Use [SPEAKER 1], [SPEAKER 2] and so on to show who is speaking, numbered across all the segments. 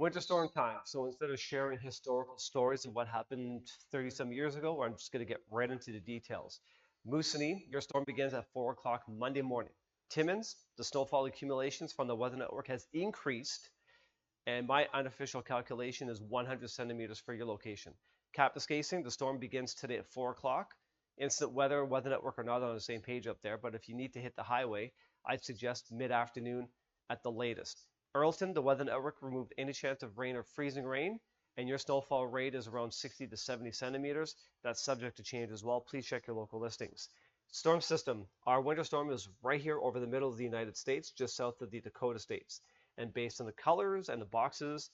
[SPEAKER 1] Winter storm time. So instead of sharing historical stories of what happened 30 some years ago, I'm just going to get right into the details. Moosonee, your storm begins at 4 o'clock Monday morning. Timmins, the snowfall accumulations from the Weather Network has increased, and my unofficial calculation is 100 centimeters for your location. Kapuskasing, the storm begins today at 4 o'clock. Instant weather and Weather Network are not on the same page up there, but if you need to hit the highway, I'd suggest mid-afternoon at the latest. Earlton, the Weather Network removed any chance of rain or freezing rain, and your snowfall rate is around 60 to 70 centimeters. That's subject to change as well. Please check your local listings. Storm system. Our winter storm is right here over the middle of the United States, just south of the Dakota states. And based on the colors and the boxes,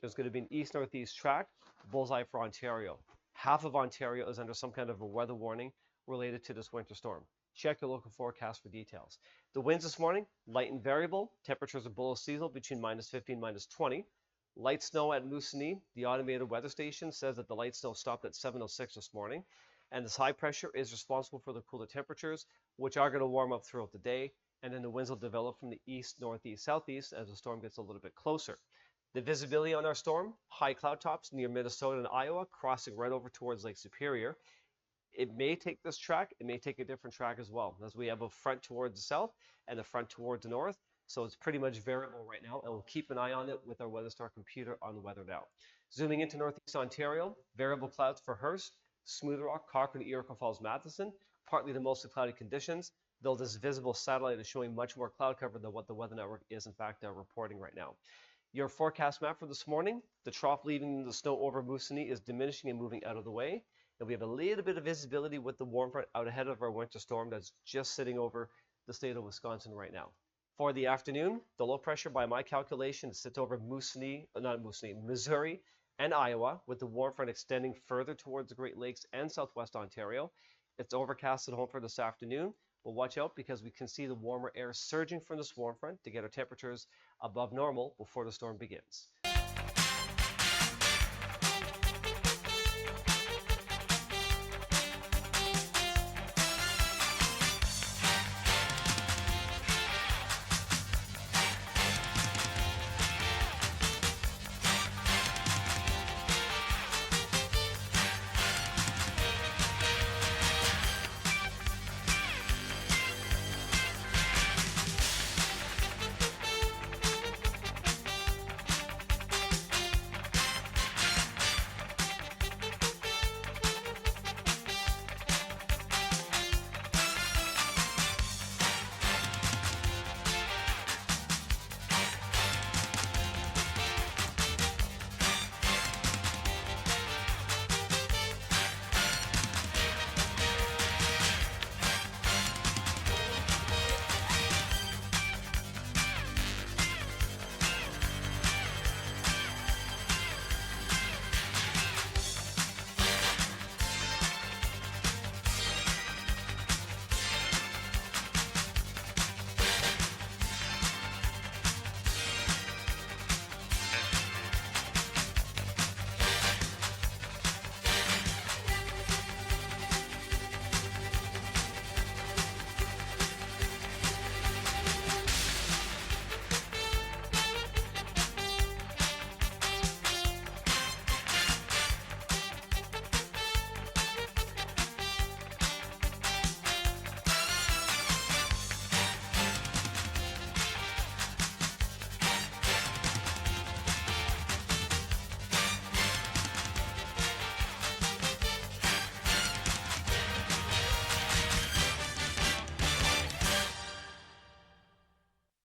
[SPEAKER 1] there's going to be an east-northeast track, bullseye for Ontario. Half of Ontario is under some kind of a weather warning related to this winter storm. Check your local forecast for details. The winds this morning, light and variable. Temperatures are below seasonal between minus 15 and minus 20. Light snow at Moosonee. The automated weather station says that the light snow stopped at 7:06 this morning. And this high pressure is responsible for the cooler temperatures, which are going to warm up throughout the day. And then the winds will develop from the east, northeast, southeast as the storm gets a little bit closer. The visibility on our storm, high cloud tops near Minnesota and Iowa, crossing right over towards Lake Superior. It may take this track, it may take a different track as well, as we have a front towards the south and a front towards the north. So it's pretty much variable right now, and we'll keep an eye on it with our WeatherStar computer on the weather now. Zooming into northeast Ontario, variable clouds for Hearst, Smooth Rock, Cochrane, Iroquois Falls, Matheson, partly to mostly cloudy conditions, though this visible satellite is showing much more cloud cover than what the Weather Network is in fact reporting right now. Your forecast map for this morning, the trough leaving the snow over Moosonee is diminishing and moving out of the way. And we have a little bit of visibility with the warm front out ahead of our winter storm that's just sitting over the state of Wisconsin right now. For the afternoon, the low pressure by my calculation sits over Missouri and Iowa, with the warm front extending further towards the Great Lakes and southwest Ontario. It's overcast at home for this afternoon, but watch out because we can see the warmer air surging from this warm front to get our temperatures above normal before the storm begins.